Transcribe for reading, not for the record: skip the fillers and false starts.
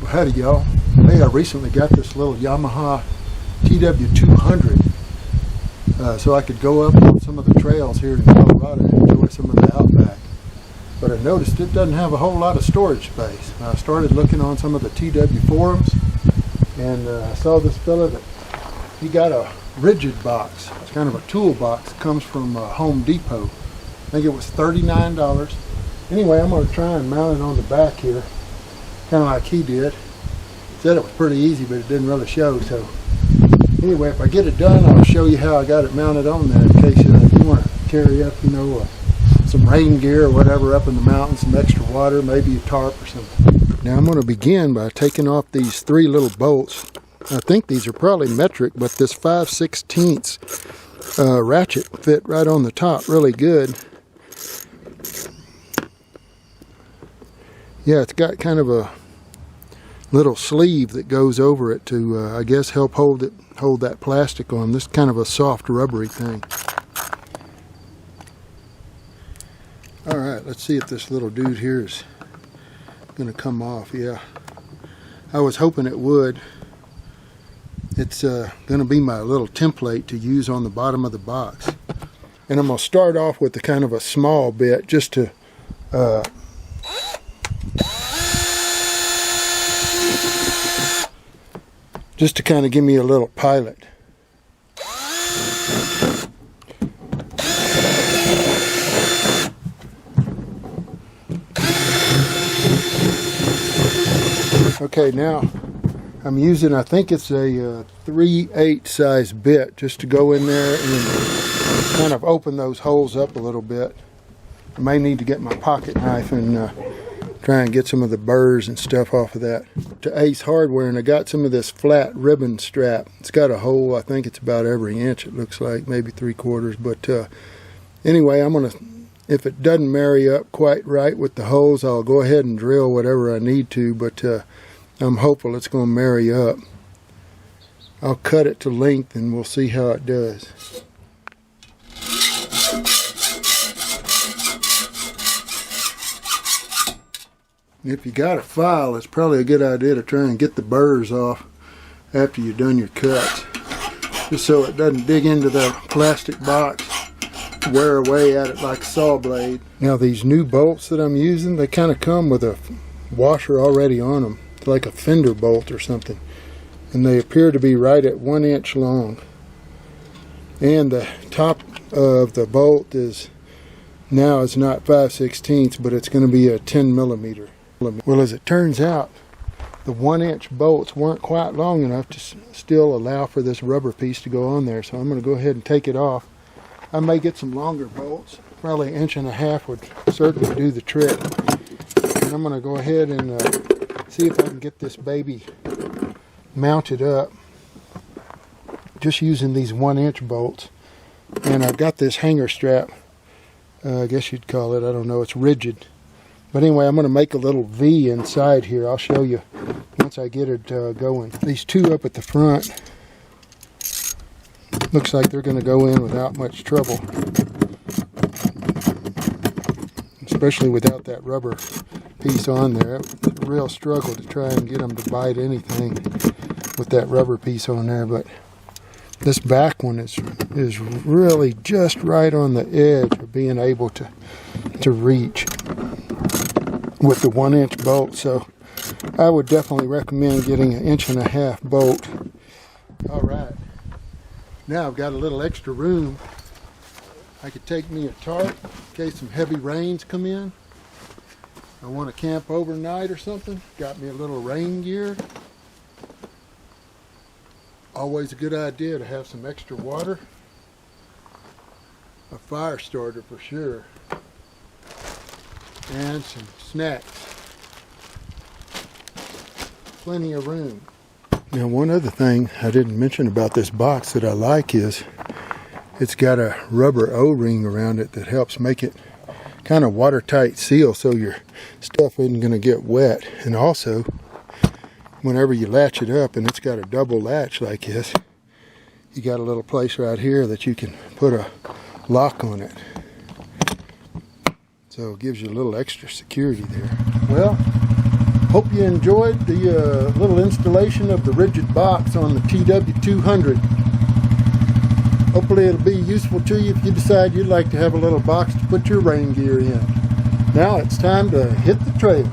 Howdy y'all. Hey, I recently got this little Yamaha TW200 so I could go up on some of the trails here in Colorado and enjoy some of the outback. But I noticed it doesn't have a whole lot of storage space. I started looking on some of the TW forums and I saw this fella that he got a rigid box. It's kind of a toolbox. It comes from Home Depot. I think it was $39. Anyway, I'm going to try and mount it on the back here, kind of like he did. Said it was pretty easy, but it didn't really show. So anyway, if I get it done, I'll show you how I got it mounted on there in case you want to carry up, some rain gear or whatever up in the mountains, some extra water, maybe a tarp or something. Now I'm going to begin by taking off these three little bolts. I think these are probably metric, but this 5/16 ratchet fit right on the top really good. Yeah, it's got kind of a little sleeve that goes over it to, I guess, help hold that plastic on. This is kind of a soft, rubbery thing. All right, let's see if this little dude here is going to come off. Yeah, I was hoping it would. It's going to be my little template to use on the bottom of the box. And I'm going to start off with a kind of a small bit just to kind of give me a little pilot. Okay, now I'm using, I think it's a 3/8 size bit just to go in there and kind of open those holes up a little bit. I may need to get my pocket knife and try and get some of the burrs and stuff off of that. To Ace Hardware, and I got some of this flat ribbon strap. It's got a hole, I think it's about every inch, it looks like, maybe 3/4. But anyway, I'm gonna, if it doesn't marry up quite right with the holes, I'll go ahead and drill whatever I need to, but I'm hopeful it's gonna marry up. I'll cut it to length and we'll see how it does. If you got a file, it's probably a good idea to try and get the burrs off after you've done your cuts, just so it doesn't dig into the plastic box, wear away at it like a saw blade. Now these new bolts that I'm using, they kind of come with a washer already on them. It's like a fender bolt or something, and they appear to be right at 1 inch long. And the top of the bolt is now, it's not 5/16, but it's going to be a 10 millimeter. Well, as it turns out, the 1 inch bolts weren't quite long enough to still allow for this rubber piece to go on there, so I'm going to go ahead and take it off. I may get some longer bolts, probably 1.5 would certainly do the trick. And I'm going to go ahead and see if I can get this baby mounted up just using these 1 inch bolts. And I've got this hanger strap, I guess you'd call it, I don't know, it's rigid. But anyway, I'm going to make a little V inside here. I'll show you once I get it going. These two up at the front, looks like they're going to go in without much trouble. Especially without that rubber piece on there. It was a real struggle to try and get them to bite anything with that rubber piece on there. But this back one is really just right on the edge of being able to reach with the 1 inch bolt. So I would definitely recommend getting an 1.5 inch bolt. All right, now I've got a little extra room. I could take me a tarp in case some heavy rains come in. I want to camp overnight or something. Got me a little rain gear. Always a good idea to have some extra water. A fire starter for sure. And some snacks. Plenty of room. Now, one other thing I didn't mention about this box that I like is it's got a rubber O-ring around it that helps make it kind of watertight seal so your stuff isn't going to get wet. And also, whenever you latch it up, and it's got a double latch like this, you got a little place right here that you can put a lock on it. So it gives you a little extra security there. Well, Hope you enjoyed the little installation of the rigid box on the TW200. Hopefully it'll be useful to you if you decide you'd like to have a little box to put your rain gear in. Now it's time to hit the trail.